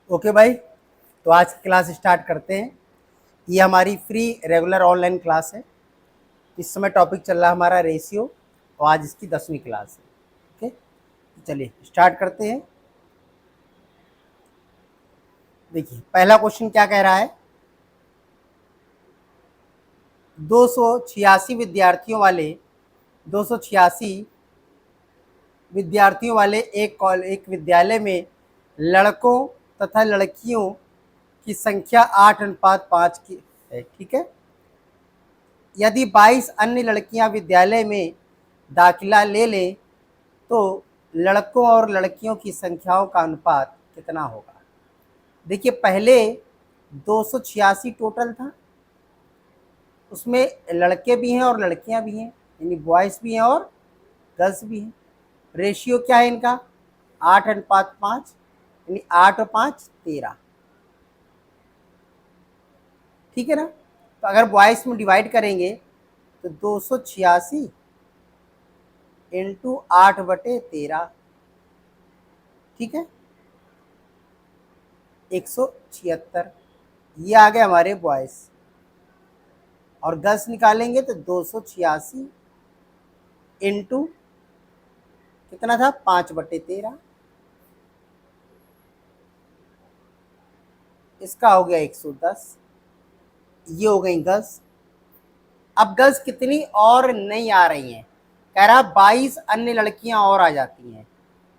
Okay भाई, तो आज की क्लास स्टार्ट करते हैं। ये हमारी फ्री रेगुलर ऑनलाइन क्लास है। इस समय टॉपिक चल रहा है हमारा रेशियो और आज इसकी 10वीं क्लास है। ओके, तो चलिए स्टार्ट करते हैं। देखिए पहला क्वेश्चन क्या कह रहा है। 286 विद्यार्थियों वाले 286 विद्यार्थियों वाले एक विद्यालय में लड़कों तथा लड़कियों की संख्या 8:5 की है। ठीक है। यदि 22 अन्य लड़कियां विद्यालय में दाखिला ले लें तो लड़कों और लड़कियों की संख्याओं का अनुपात कितना होगा। देखिए पहले 286 टोटल था, उसमें लड़के भी हैं और लड़कियां भी हैं, यानी बॉयज़ भी हैं और गर्ल्स भी हैं। रेशियो क्या है इनका 8:5, यानी 8 और 5 13। ठीक है ना। तो अगर बॉयज़ में डिवाइड करेंगे तो 286 इंटू 8/13, ठीक है, 176। ये आ गए हमारे बॉयज़। और गर्ल्स निकालेंगे तो 286 इंटू कितना था 5/13, इसका हो गया 110। ये हो गई गर्ल्स। अब गर्ल्स कितनी और नहीं आ रही हैं, कह रहा 22 अन्य लड़कियां और आ जाती हैं,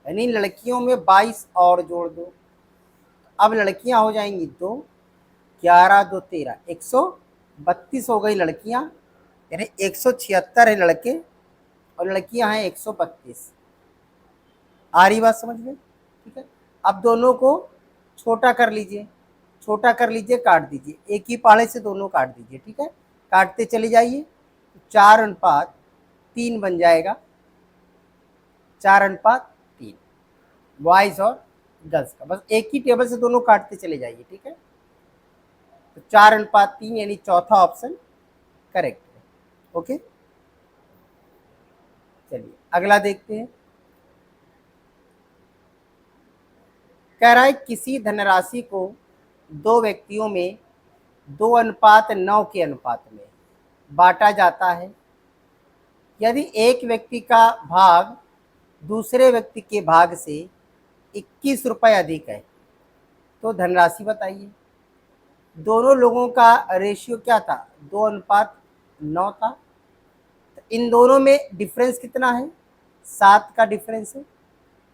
यानी लड़कियों में 22 और जोड़ दो। अब लड़कियां हो जाएंगी 2, 11 2 13, 132 हो गई लड़कियां, यानी 176 है लड़के और लड़कियां हैं 132। आ रही बात समझ में। ठीक है। अब दोनों को छोटा कर लीजिए, छोटा कर लीजिए, काट दीजिए, एक ही पाड़े से दोनों काट दीजिए। ठीक है, काटते चले जाइए, 4:3 बन जाएगा, 4:3 बॉयज और गर्ल्स का। बस एक ही टेबल से दोनों काटते चले जाइए। ठीक है, तो 4:3 यानी चौथा ऑप्शन करेक्ट है। ओके, चलिए अगला देखते हैं। कह रहा है किसी धनराशि को दो व्यक्तियों में 2:9 के अनुपात में बांटा जाता है। यदि एक व्यक्ति का भाग दूसरे व्यक्ति के भाग से 21 रुपये अधिक है तो धनराशि बताइए। दोनों लोगों का रेशियो क्या था 2:9 था। तो इन दोनों में डिफरेंस कितना है 7 का डिफरेंस है।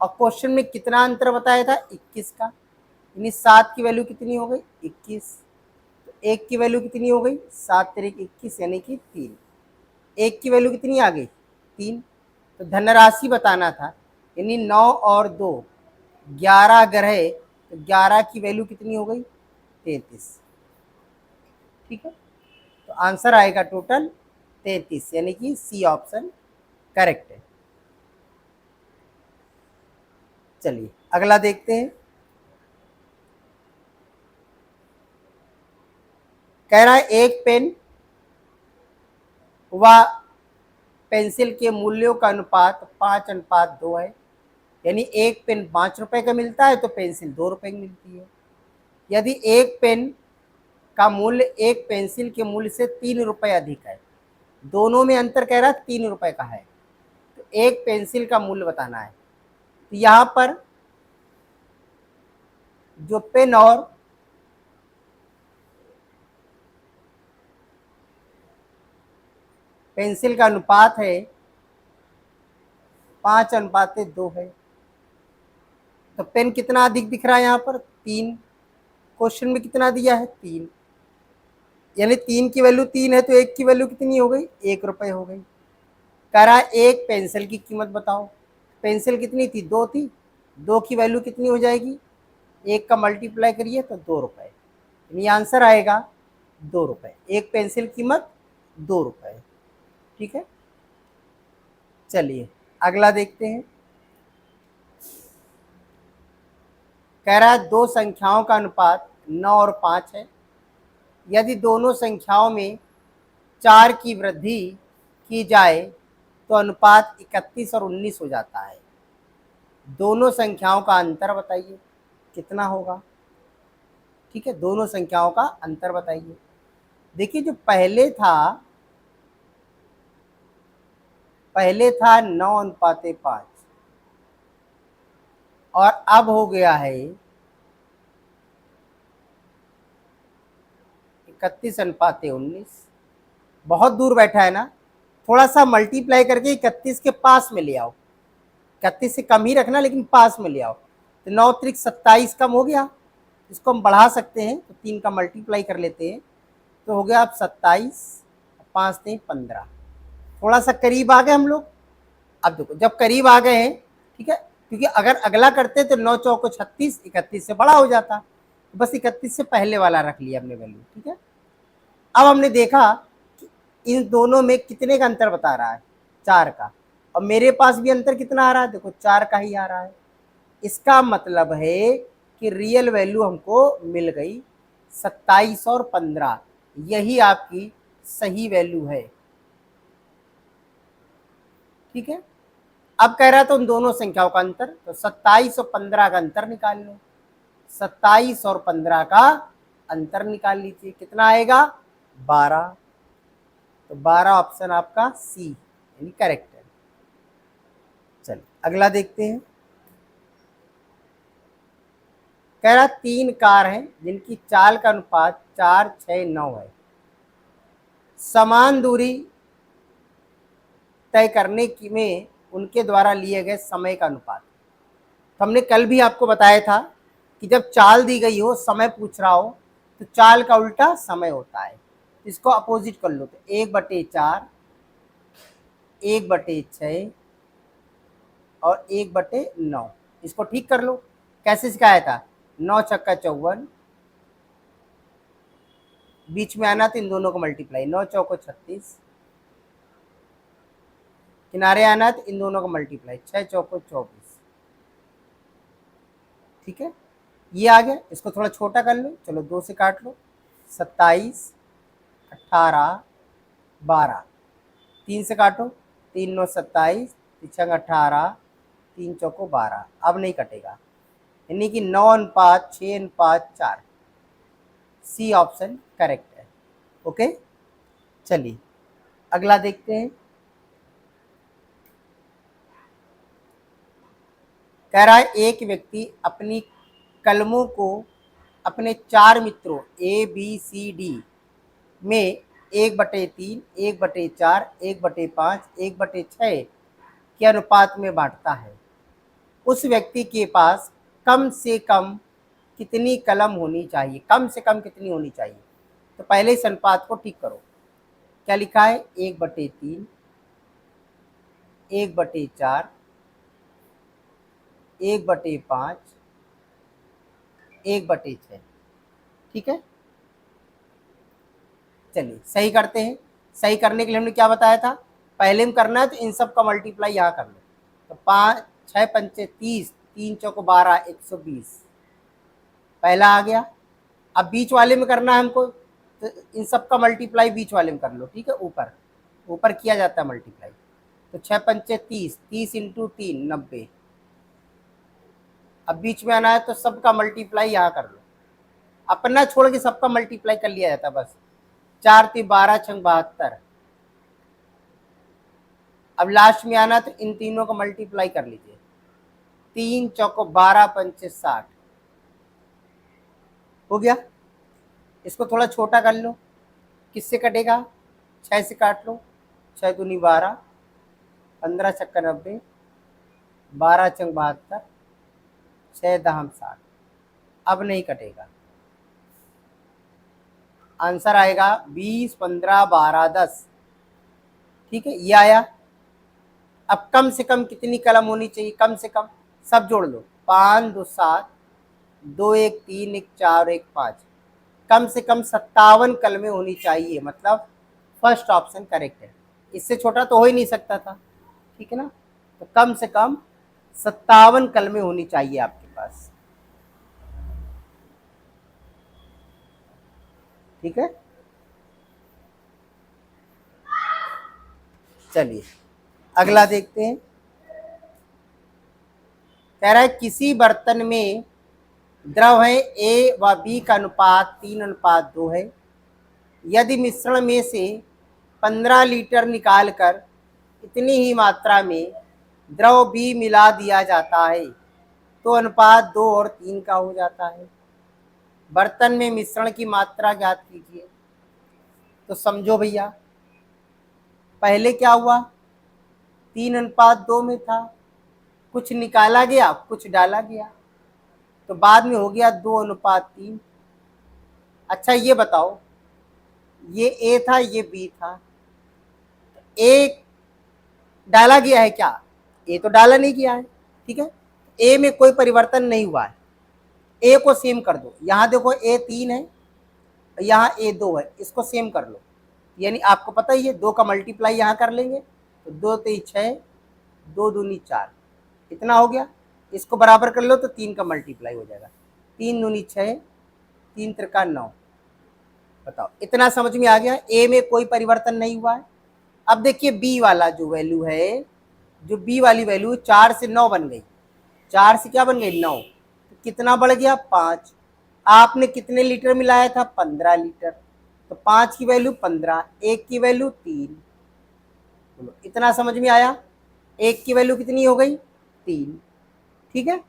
और क्वेश्चन में कितना अंतर बताया था 21 का, यानी 7 की वैल्यू कितनी हो गई 21। तो एक की वैल्यू कितनी हो गई 7 तरीक 21 यानी कि 3। एक की वैल्यू कितनी आ गई 3। तो धनराशि बताना था, यानी 9 और 2 11 अगर है तो 11 की वैल्यू कितनी हो गई 33। ठीक है, तो आंसर आएगा टोटल 33, यानी कि सी ऑप्शन करेक्ट है। चलिए अगला देखते हैं। कह रहा है एक पेन व पेंसिल के मूल्यों का अनुपात 5:2 है, यानी एक पेन 5 रुपए का मिलता है तो पेंसिल 2 रुपए की मिलती है। यदि एक पेन का मूल्य एक पेंसिल के मूल्य से 3 रुपए अधिक है, दोनों में अंतर कह रहा है 3 रुपए का है, तो एक पेंसिल का मूल्य बताना है। तो यहाँ पर जो पेन और पेंसिल का अनुपात है 5:2 है। तो पेन कितना अधिक दिख रहा है यहाँ पर 3, क्वेश्चन में कितना दिया है 3, यानी 3 की वैल्यू 3 है तो एक की वैल्यू कितनी हो गई 1 रुपए हो गई। कह रहा है एक पेंसिल की कीमत बताओ। पेंसिल कितनी थी 2 थी, 2 की वैल्यू कितनी हो जाएगी, एक का मल्टीप्लाई करिए तो 2 रुपए, यानी आंसर आएगा 2 रुपए। एक पेंसिल कीमत 2 रुपए। ठीक है, चलिए अगला देखते हैं। कह रहा है दो संख्याओं का अनुपात 9 और 5 है। यदि दोनों संख्याओं में 4 की वृद्धि की जाए तो अनुपात 31 और 19 हो जाता है। दोनों संख्याओं का अंतर बताइए कितना होगा। ठीक है, दोनों संख्याओं का अंतर बताइए। देखिए जो पहले था 9:5 और अब हो गया है 31:19। बहुत दूर बैठा है ना, थोड़ा सा मल्टीप्लाई करके 31 के पास में ले आओ, 31 से कम ही रखना लेकिन पास में ले आओ। तो 9 त्रिक 27 कम हो गया, इसको हम बढ़ा सकते हैं, तो 3 का मल्टीप्लाई कर लेते हैं, तो हो गया अब 27, 5 3 15। थोड़ा सा करीब आ गए हम लोग। अब देखो जब करीब आ गए हैं, ठीक है, क्योंकि अगर अगला करते तो 9 चौको 36, 31 से बड़ा हो जाता, तो बस 31 से पहले वाला रख लिया हमने वैल्यू। ठीक है, अब हमने देखा कि इन दोनों में कितने का अंतर बता रहा है, 4 का, और मेरे पास भी अंतर कितना आ रहा है, देखो 4 का ही आ रहा है। इसका मतलब है कि रियल वैल्यू हमको मिल गई 27 और 15, यही आपकी सही वैल्यू है। ठीक है, अब कह रहा था उन दोनों संख्याओं का अंतर, तो 27 और 15 का अंतर निकाल लो। 27 और 15 का अंतर निकाल लीजिए, कितना आएगा, 12। तो 12 ऑप्शन आपका सी यानी करेक्ट है। चलिए अगला देखते हैं। कह रहा 3 कार हैं जिनकी चाल का अनुपात 4 6 9 है। समान दूरी तय करने की में उनके द्वारा लिए गए समय का अनुपात। तो हमने कल भी आपको बताया था कि जब चाल दी गई हो, समय पूछ रहा हो, तो चाल का उल्टा समय होता है। इसको अपोजिट कर लो, तो 1/4, 1/6 और 1/9। इसको ठीक कर लो। कैसे सिखाया था, 9 छक्का 54, बीच में आना तो इन दोनों को मल्टीप्लाई, 9 चौको 36, किनारे आना तो इन दोनों को मल्टीप्लाई, 6 चौको 24। ठीक है, ये आ गया, इसको थोड़ा छोटा कर लो, चलो 2 से काट लो, 27 18 12, 3 से काटो, 3 9 27, 3 18, 3 चौको 12। अब नहीं कटेगा, यानी कि 9:6:4, सी ऑप्शन करेक्ट है। ओके, चलिए अगला देखते हैं। कह रहा है एक व्यक्ति अपनी कलमों को अपने 4 मित्रों ABCD में 1/3, 1/4, 1/5, 1/6 के अनुपात में बांटता है। उस व्यक्ति के पास कम से कम कितनी कलम होनी चाहिए, कम से कम कितनी होनी चाहिए। तो पहले इस अनुपात को ठीक करो। क्या लिखा है, 1/3, 1/4, 1/5, 1/6। ठीक है, चलिए सही करते हैं। सही करने के लिए हमने क्या बताया था, पहले में करना है तो इन सब का मल्टीप्लाई यहाँ कर लो, तो 5 6 पंचे 30, 3 चौको 12, 120 पहला आ गया। अब बीच वाले में करना है हमको, तो इन सब का मल्टीप्लाई बीच वाले में कर लो। ठीक है, ऊपर ऊपर किया जाता है मल्टीप्लाई, तो 6 पंचे 30, 30 इंटू 3 90। अब बीच में आना है तो सबका मल्टीप्लाई यहाँ कर लो, अपना छोड़ के सबका मल्टीप्लाई कर लिया जाता है बस। 4 3 12 6 72। अब लास्ट में आना तो इन तीनों को मल्टीप्लाई कर लीजिए, 3 चौको 12 पंचे 60 हो गया। इसको थोड़ा छोटा कर लो, किससे कटेगा, 6 से काट लो, 6 दूनी 12, 15 छक्का 90, 12 चंग 72, 6 दहम 60। अब नहीं कटेगा, आंसर आएगा 20 15 12 10। ठीक है, ये आया। अब कम से कम कितनी कलम होनी चाहिए, कम से कम सब जोड़ लो, 5 2 7, 2 1 3 1 4 1 5, कम से कम 57 कलमें होनी चाहिए, मतलब फर्स्ट ऑप्शन करेक्ट है। इससे छोटा तो हो ही नहीं सकता था। ठीक है ना, तो कम से कम 57 कलमें होनी चाहिए आपके पास। ठीक है, चलिए अगला देखते हैं। कह रहा है किसी बर्तन में द्रव है ए व बी का अनुपात 3:2 है। यदि मिश्रण में से 15 लीटर निकालकर इतनी ही मात्रा में द्रव बी मिला दिया जाता है तो अनुपात 2:3 का हो जाता है। बर्तन में मिश्रण की मात्रा ज्ञात कीजिए। तो समझो भैया, पहले क्या हुआ, 3:2 में था, कुछ निकाला गया कुछ डाला गया, तो बाद में हो गया 2:3। अच्छा ये बताओ, ये ए था ये बी था, ए डाला गया है क्या? ए तो डाला नहीं गया है, ठीक है। ए में कोई परिवर्तन नहीं हुआ है, ए को सेम कर दो। यहां देखो ए 3 है, यहाँ ए 2 है, इसको सेम कर लो। यानी आपको पता ही है, 2 का मल्टीप्लाई यहाँ कर लेंगे तो 2 3 6, 2 दूनी 4, इतना हो गया। इसको बराबर कर लो तो 3 का मल्टीप्लाई हो जाएगा, 3 दूनी 6, 3 त्रिका 9। बताओ, इतना समझ में आ गया? ए में कोई परिवर्तन नहीं हुआ है। अब देखिए बी वाला जो वैल्यू है, जो बी वाली वैल्यू 4 से 9 बन गई, 4 से क्या बन गई 9, तो कितना बढ़ गया 5। आपने कितने लीटर मिलाया था? 15 लीटर, तो 5 की वैल्यू 15, 1 की वैल्यू 3। बोलो इतना समझ में आया? 1 की वैल्यू कितनी हो गई? 3, ठीक है।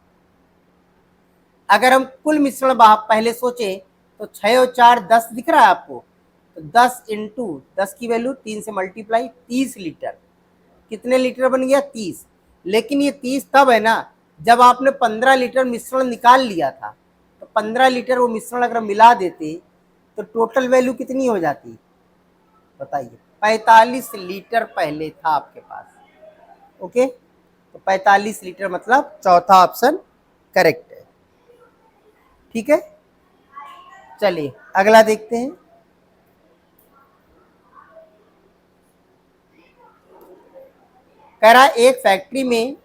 अगर हम कुल मिश्रण पहले सोचे तो 6 और 4 10 दिख रहा है आपको, तो 10 इंटू 10 की वैल्यू 3 से मल्टीप्लाई, 30 लीटर। कितने लीटर बन गया? 30। लेकिन ये 30 तब है ना जब आपने 15 लीटर मिश्रण निकाल लिया था। तो 15 लीटर वो मिश्रण अगर मिला देते तो टोटल वैल्यू कितनी हो जाती? बताइए। 45 लीटर पहले था आपके पास। ओके, तो 45 लीटर मतलब चौथा ऑप्शन करेक्ट है, ठीक है। चलिए अगला देखते हैं। कह रहा एक फैक्ट्री में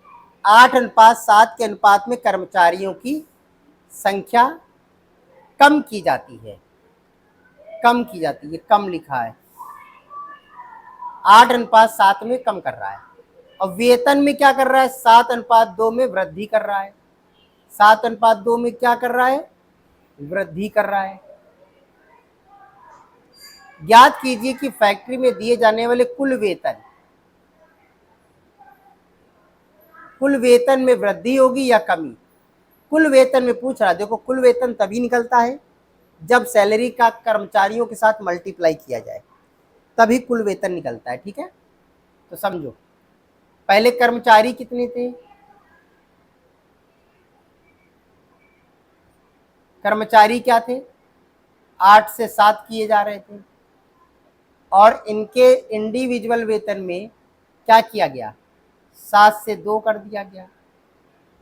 8:7 के अनुपात में कर्मचारियों की संख्या कम की जाती है। कम की जाती है, कम लिखा है, 8:7 में कम कर रहा है। और वेतन में क्या कर रहा है? 7:2 में वृद्धि कर रहा है। 7:2 में क्या कर रहा है? वृद्धि कर रहा है। ज्ञात कीजिए कि फैक्ट्री में दिए जाने वाले कुल वेतन में वृद्धि होगी या कमी? कुल वेतन में पूछ रहा, देखो कुल वेतन तभी निकलता है जब सैलरी का कर्मचारियों के साथ मल्टीप्लाई किया जाए, तभी कुल वेतन निकलता है, ठीक है। तो समझो, पहले कर्मचारी कितने थे? कर्मचारी क्या थे? 8 से 7 किए जा रहे थे, और इनके इंडिविजुअल वेतन में क्या किया गया? 7 से 2 कर दिया गया।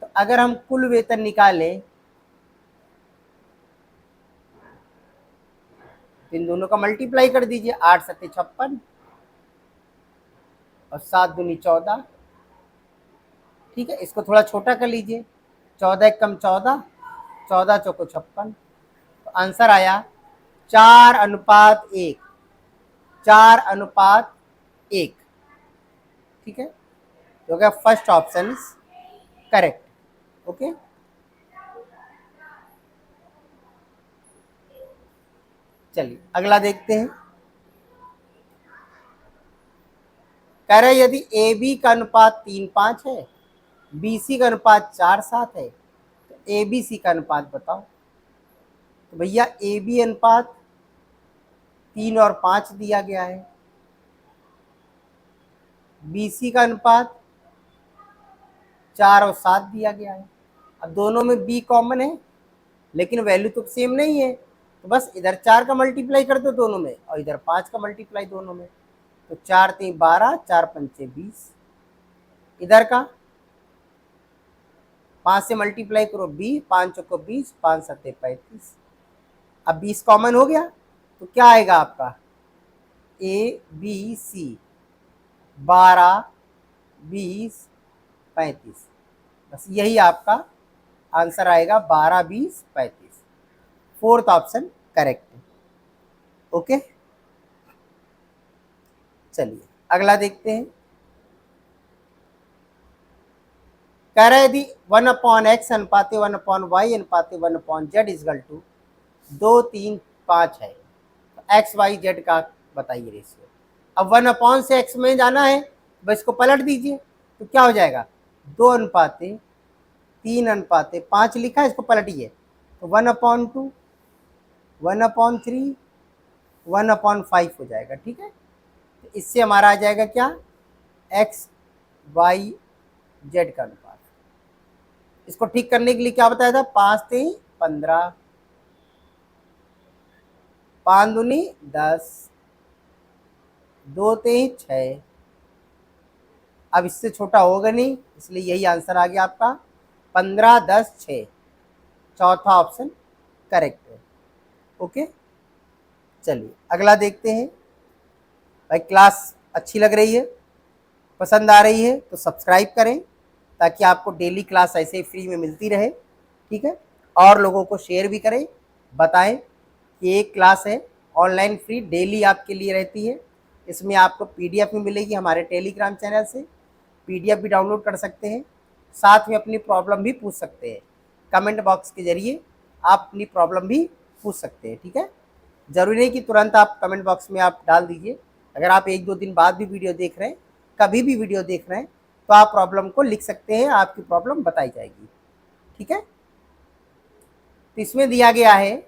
तो अगर हम कुल वेतन निकालें, इन दोनों का मल्टीप्लाई कर दीजिए, 8 सत्ते 56 और 7 दूनी 14, ठीक है। इसको थोड़ा छोटा कर लीजिए, 14 कम 14, 14 चौको 56, तो आंसर आया 4:1, 4:1, ठीक है। तो क्या first option is correct. Okay, चलिए अगला देखते हैं। कह रहे यदि ए बी का अनुपात 3:5 है, बी सी का अनुपात 4:7 है, तो ए बी सी का अनुपात बताओ। तो भैया ए बी अनुपात 3 और 5 दिया गया है, बी सी का अनुपात 4 और 7 दिया गया है। अब दोनों में बी कॉमन है, लेकिन वैल्यू तो सेम नहीं है, तो बस इधर 4 का मल्टीप्लाई कर दो दोनों में, और इधर 5 का मल्टीप्लाई दोनों में। तो 4 3 12, 4 पंचे 20, इधर का 5 से मल्टीप्लाई करो 20, 5 चौको 20, 5 सत्ते 35। अब 20 कॉमन हो गया तो क्या आएगा आपका? ए बी सी 12, 20, 35, बस यही आपका आंसर आएगा, 12, 20, 35। फोर्थ ऑप्शन करेक्ट है। ओके, चलिए अगला देखते हैं। कह रहा है यदि 1/x अनुपाते 1/y अनुपाते 1/z is equal to 2, 3, 5 है, तो एक्स वाई जेड का बताइए रेशियो। अब 1 से x में जाना है, बस इसको पलट दीजिए, तो क्या हो जाएगा 2/3/5 लिखा है, इसको पलटिए तो 1/2, 1/3, 1/5 हो जाएगा। ठीक है, तो इससे हमारा आ जाएगा क्या, एक्स वाई जेड का अनुपात। इसको ठीक करने के लिए क्या बताया था, 5 3 15, 5 दूनी 10, 2 3 6। अब इससे छोटा होगा नहीं, इसलिए यही आंसर आ गया आपका 15 10 6। चौथा ऑप्शन करेक्ट है। ओके, चलिए अगला देखते हैं। भाई क्लास अच्छी लग रही है, पसंद आ रही है तो सब्सक्राइब करें, ताकि आपको डेली क्लास ऐसे ही फ्री में मिलती रहे। ठीक है, और लोगों को शेयर भी करें, बताएं कि एक क्लास है ऑनलाइन फ्री, डेली आपके लिए रहती है। इसमें आपको पीडीएफ भी मिलेगी हमारे टेलीग्राम चैनल से, पीडीएफ भी डाउनलोड कर सकते हैं, साथ में अपनी प्रॉब्लम भी पूछ सकते हैं। कमेंट बॉक्स के जरिए आप अपनी प्रॉब्लम भी पूछ सकते हैं। ठीक है, ज़रूरी नहीं कि तुरंत आप कमेंट बॉक्स में आप डाल दीजिए। अगर आप 1-2 दिन बाद भी वीडियो देख रहे हैं, कभी भी वीडियो देख रहे हैं, तो आप प्रॉब्लम को लिख सकते हैं, आपकी प्रॉब्लम बताई जाएगी। ठीक है, तो इसमें दिया गया है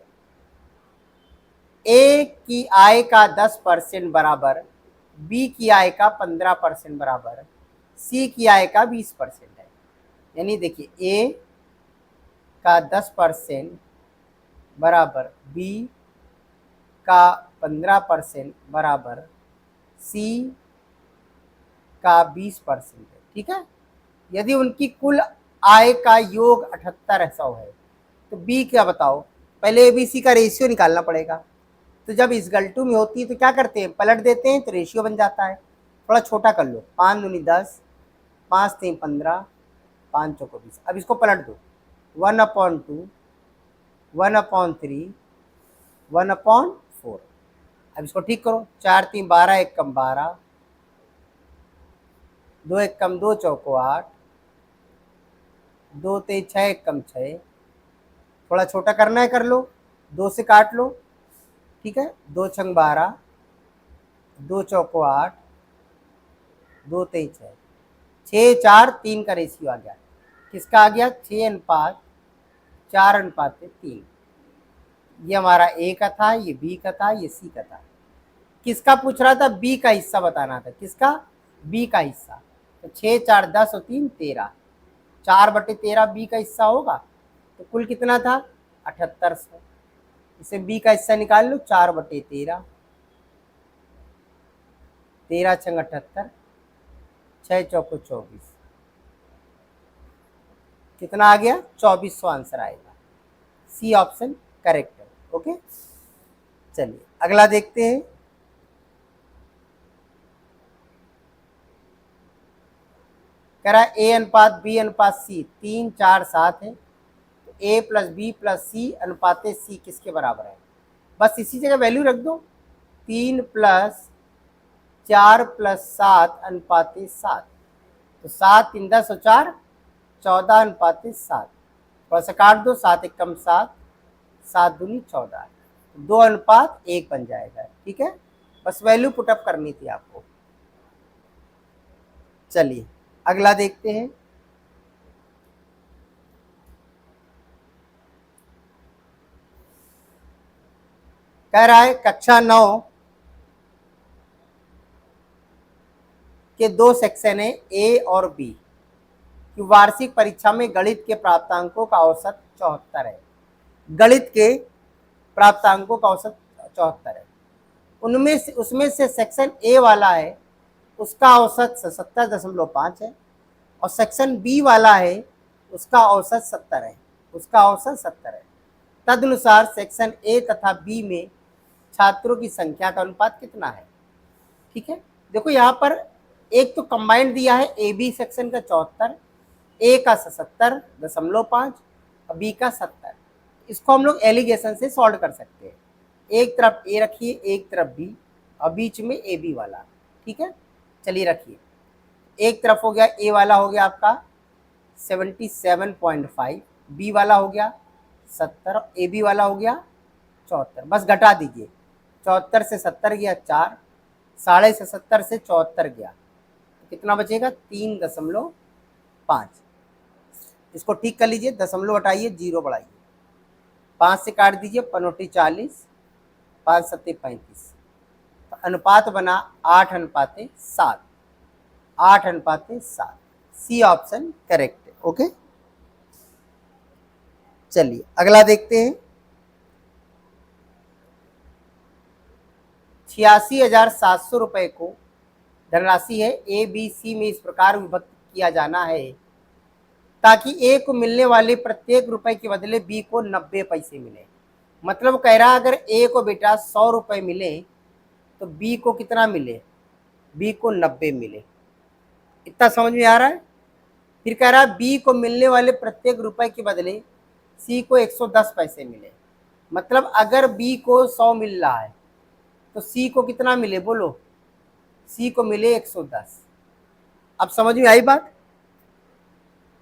ए की आय का 10% बराबर, बी की आय का 15% बराबर, सी की आय का 20% है। यानी देखिए ए का 10% बराबर, बी का 15% बराबर, सी का 20% है। ठीक है, यदि उनकी कुल आय का योग 7800 है, तो बी क्या बताओ, पहले एबीसी का रेशियो निकालना पड़ेगा। तो जब इस गलटू में होती है तो क्या करते हैं, पलट देते हैं, तो रेशियो बन जाता है। थोड़ा छोटा कर लो, 5 दूनी 10, 5 3 15, 5 चौको 20। अब इसको पलट दो, 1/2, 1/3, 1/4। अब इसको ठीक करो, 4 3 12, 1 कम 12, 2 1 कम 2 चौको 8, 2 3 6 1 कम 6। थोड़ा छोटा करना है कर लो, 2 से काट लो। ठीक है, 2 छंग 12, 2 चौको 8, 2 3 6, 6 4 3 का रेशियो आ गया। किसका आ गया, 6:4:3। ये हमारा ए का था, ये बी का था, ये सी का था। किसका पूछ रहा था, बी का हिस्सा बताना था। किसका, बी का हिस्सा। तो 6 4 10 और 3 13, 4/13 बी का हिस्सा होगा, तो कुल कितना था 7800। इसे बी का हिस्सा निकाल लो, 4/13, 13 छंग 78, 6 चौको 24, कितना आ गया 2400 आंसर आएगा। सी ऑप्शन करेक्ट है। ओके, चलिए अगला देखते हैं। कह रहा है ए अनुपात बी अनुपात सी 3 4 7 है, तो ए प्लस बी प्लस सी अनुपाते सी किसके बराबर है। बस इसी जगह वैल्यू रख दो, 3 + 4 + 7 अनुपाते 7, तो 7 3 10 और 4 14 अनुपाते 7। थोड़ा सा काट दो, 7 1 कम 7, 7 दूनी 14, 2:1 बन जाएगा। ठीक है, बस वैल्यू पुटअप करनी थी आपको। चलिए अगला देखते हैं। कह रहा है कक्षा 9 के 2 सेक्शन है ए और बी की वार्षिक परीक्षा में गणित के प्राप्तांकों का औसत 74 है। गणित के प्राप्तांकों का औसत 74 है। उनमें से उसमें से सेक्शन ए वाला है, उसका औसत 77.5 है, और सेक्शन बी वाला है, उसका औसत 70 है। उसका औसत 70 है। तदनुसार सेक्शन ए तथा बी में छात्रों की संख्या का अनुपात कितना है। ठीक है, देखो यहाँ पर एक तो कंबाइंड दिया है, ए बी सेक्शन का 74, ए का 77.5 और बी का 70। इसको हम लोग एलिगेशन से सॉल्व कर सकते हैं। एक तरफ ए रखिए, एक तरफ बी, और बीच में ए बी वाला। ठीक है, चलिए रखिए, एक तरफ हो गया ए वाला हो गया आपका 77.5, बी वाला हो गया 70, ए बी वाला हो गया 74। बस घटा दीजिए, 74 से 70 गया 4, 70.5 से 74 गया तो कितना बचेगा 3.5। इसको ठीक कर लीजिए, दशमलव हटाइए, जीरो बढ़ाइए, 5 से काट दीजिए, पनोटी 40, 5 सत्ते 35, तो अनुपात बना 8:7, 8:7। सी ऑप्शन करेक्ट है। ओके, चलिए अगला देखते हैं। 86,700 रुपए को धनराशि है ए बी सी में इस प्रकार विभक्त किया जाना है ताकि ए को मिलने वाले प्रत्येक रुपए के बदले बी को 90 पैसे मिले। मतलब कह रहा अगर ए को बेटा 100 रुपए मिले तो बी को कितना मिले, बी को 90 मिले। इतना समझ में आ रहा है। फिर कह रहा बी को मिलने वाले प्रत्येक रुपए के बदले सी को 110 पैसे मिले। मतलब अगर बी को 100 मिल रहा है तो सी को कितना मिले, बोलो, सी को मिले 110। अब समझ में आई बात।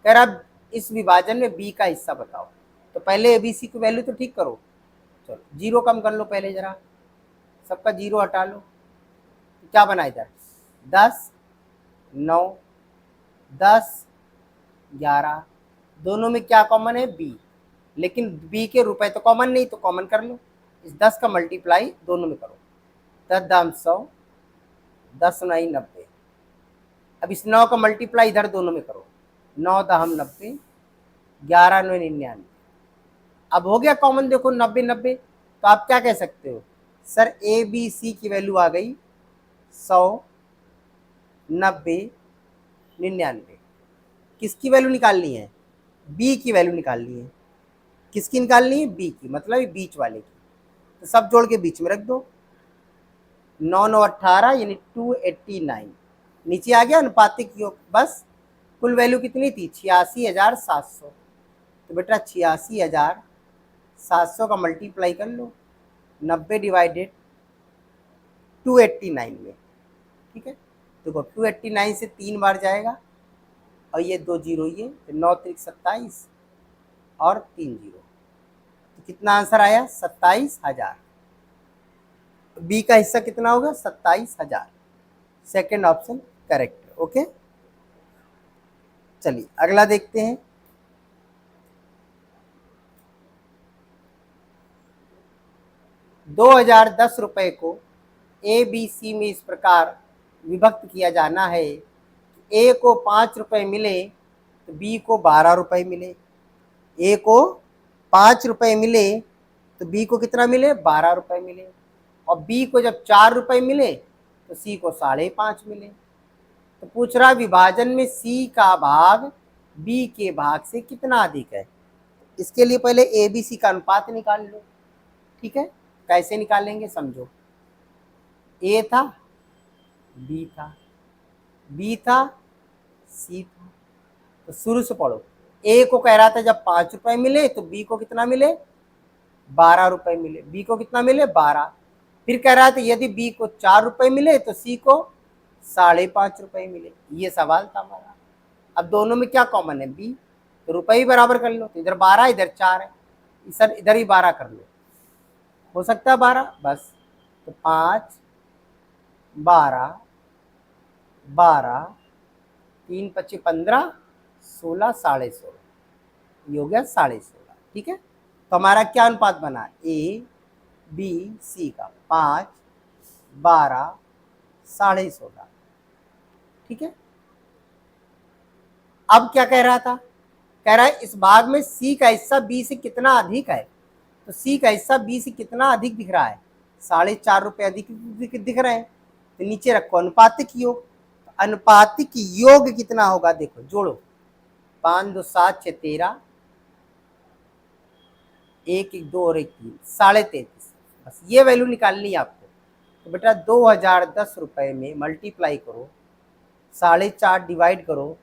कह रहा इस विभाजन में बी का हिस्सा बताओ, तो पहले एबीसी की वैल्यू तो ठीक करो। चलो जीरो कम कर लो पहले, जरा सबका जीरो हटा लो, तो क्या बना इधर 10, 9, 10, 11, दोनों में क्या कॉमन है बी, लेकिन बी के रुपए तो कॉमन नहीं, तो कॉमन कर लो। इस 10 का मल्टीप्लाई दोनों में करो, 10 दाम 100, 10 9 90। अब इस 9 का मल्टीप्लाई इधर दोनों में करो, 9 दाम 90, 11 9 99। अब हो गया कॉमन, देखो 90 90। तो आप क्या कह सकते हो, सर ए बी सी की वैल्यू आ गई 100, 90, 99। किसकी वैल्यू निकालनी है, बी की वैल्यू निकालनी है। किसकी निकालनी है, बी की, मतलब बीच वाले की। तो सब जोड़ के बीच में रख दो, 9 9 18 यानी 289। नीचे आ गया अनुपातिक योग। बस कुल वैल्यू कितनी थी 86,700। तो बेटा 86,700 का मल्टीप्लाई कर लो 90 डिवाइडेड 289 में। ठीक है, देखो 289 से 3 बार जाएगा और ये 2 जीरो, ये तो 9 3 27 और 3 जीरो, तो कितना आंसर आया 27,000। बी का हिस्सा कितना होगा 27,000। सेकेंड ऑप्शन करेक्ट है। ओके, चलिए अगला देखते हैं। ₹2010 को ए बी सी में इस प्रकार विभक्त किया जाना है, ए को 5 रुपए मिले तो बी को 12 रुपए मिले। ए को 5 रुपए मिले तो बी को कितना मिले 12 रुपए मिले। और बी को जब 4 रुपए मिले तो सी को 5.5 मिले। तो पूछ रहा विभाजन में सी का भाग बी के भाग से कितना अधिक है। इसके लिए पहले ए बी सी का अनुपात निकाल लो। ठीक है, कैसे निकालेंगे समझो। ए था, बी था, बी था, सी था। तो शुरू से पढ़ो। ए को कह रहा था जब 5 रुपए मिले तो बी को कितना मिले 12 रुपए मिले। बी को कितना मिले 12। फिर कह रहा था यदि बी को 4 रुपए मिले तो सी को 5.5 रुपए मिले। ये सवाल था हमारा। अब दोनों में क्या कॉमन है बी, तो रुपए ही बराबर कर लो। तो इधर 12 इधर 4 है, सर इधर ही 12 कर लो, हो सकता है 12। बस तो 5 12 12 3 25 15 16 16.5, ये हो गया 16.5। ठीक है, तो हमारा क्या अनुपात बना ए बी सी का 5 12 16.5। ठीक है, अब क्या कह रहा था, कह रहा है इस भाग में सी का हिस्सा बी से कितना अधिक है। तो सी का हिस्सा बी से कितना अधिक दिख रहा है 4.5 रुपए अधिक दिख रहे हैं। तो नीचे रखो अनुपातिक योग। अनुपातिक योग कितना होगा, देखो जोड़ो, 5 2 7 6 13, 1 1 2 और 1 3, 33.5। बस ये वैल्यू निकालनी है आपको। तो बेटा 2010 में मल्टीप्लाई करो 4.5 डिवाइड करो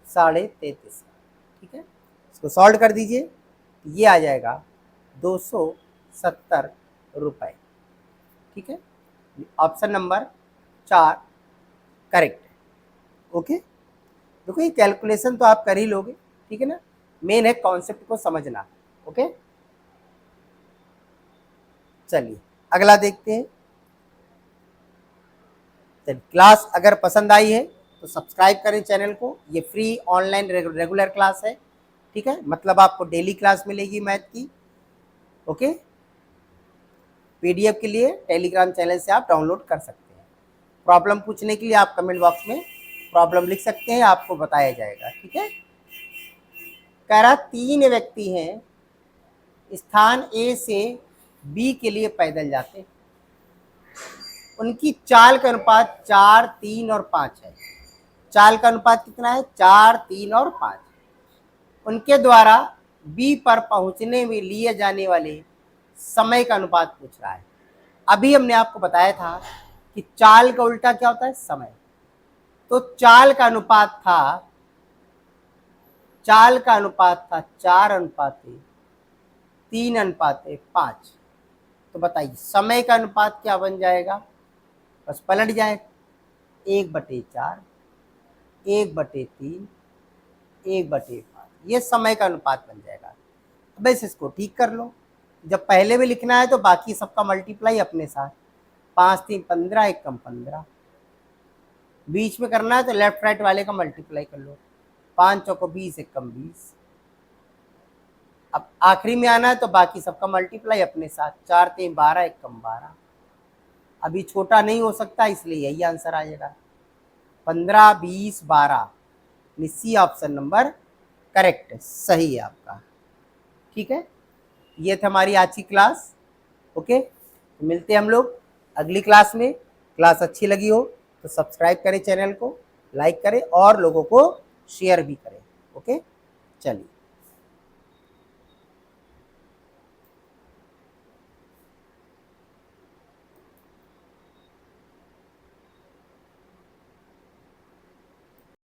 33.5। ठीक है, इसको सॉल्व कर दीजिए, ये आ जाएगा 270 रुपए। ठीक है, ऑप्शन नंबर 4 करेक्ट है। ओके, देखो ये कैलकुलेशन तो आप कर ही लोगे, ठीक है ना, मेन है कॉन्सेप्ट को समझना। ओके, चलिए अगला देखते हैं। चलिए, क्लास अगर पसंद आई है तो सब्सक्राइब करें चैनल को। ये फ्री ऑनलाइन रेगुलर क्लास है, ठीक है, मतलब आपको डेली क्लास मिलेगी मैथ की। ओके, पीडीएफ के लिए टेलीग्राम चैनल से आप डाउनलोड कर सकते हैं। प्रॉब्लम पूछने के लिए आप कमेंट बॉक्स में प्रॉब्लम लिख सकते हैं, आपको बताया जाएगा, ठीक है। कह रहा 3 व्यक्ति हैं, स्थान ए से बी के लिए पैदल जाते हैं, उनकी चाल का अनुपात 4, 3 और 5 है। चाल का अनुपात कितना है? 4, 3 और 5। उनके द्वारा बी पर पहुंचने में लिए जाने वाले समय का अनुपात पूछ रहा है। अभी हमने आपको बताया था कि चाल का उल्टा क्या होता है? समय। तो चाल का अनुपात था 4:3:5। तो बताइए समय का अनुपात क्या बन जाएगा? बस पलट जाए, 1/4, 1/3, 1/5। ये समय का अनुपात बन जाएगा। बस इसको ठीक कर लो। जब पहले में लिखना है तो बाकी सबका मल्टीप्लाई अपने साथ, 5 3 15, 1 कम 15। बीच में करना है तो लेफ्ट राइट वाले का मल्टीप्लाई कर लो, 5 चौको 20, 1 कम 20। अब आखिरी में आना है तो बाकी सबका मल्टीप्लाई अपने साथ, 4 3 12, 1 कम 12। अभी छोटा नहीं हो सकता इसलिए यही आंसर आ जाएगा, 15 20 12। सी ऑप्शन नंबर करेक्ट है, सही है आपका, ठीक है। ये थी हमारी आज की क्लास। ओके, तो मिलते हैं हम लोग अगली क्लास में। क्लास अच्छी लगी हो तो सब्सक्राइब करें चैनल को, लाइक करें और लोगों को शेयर भी करें। ओके, चलिए।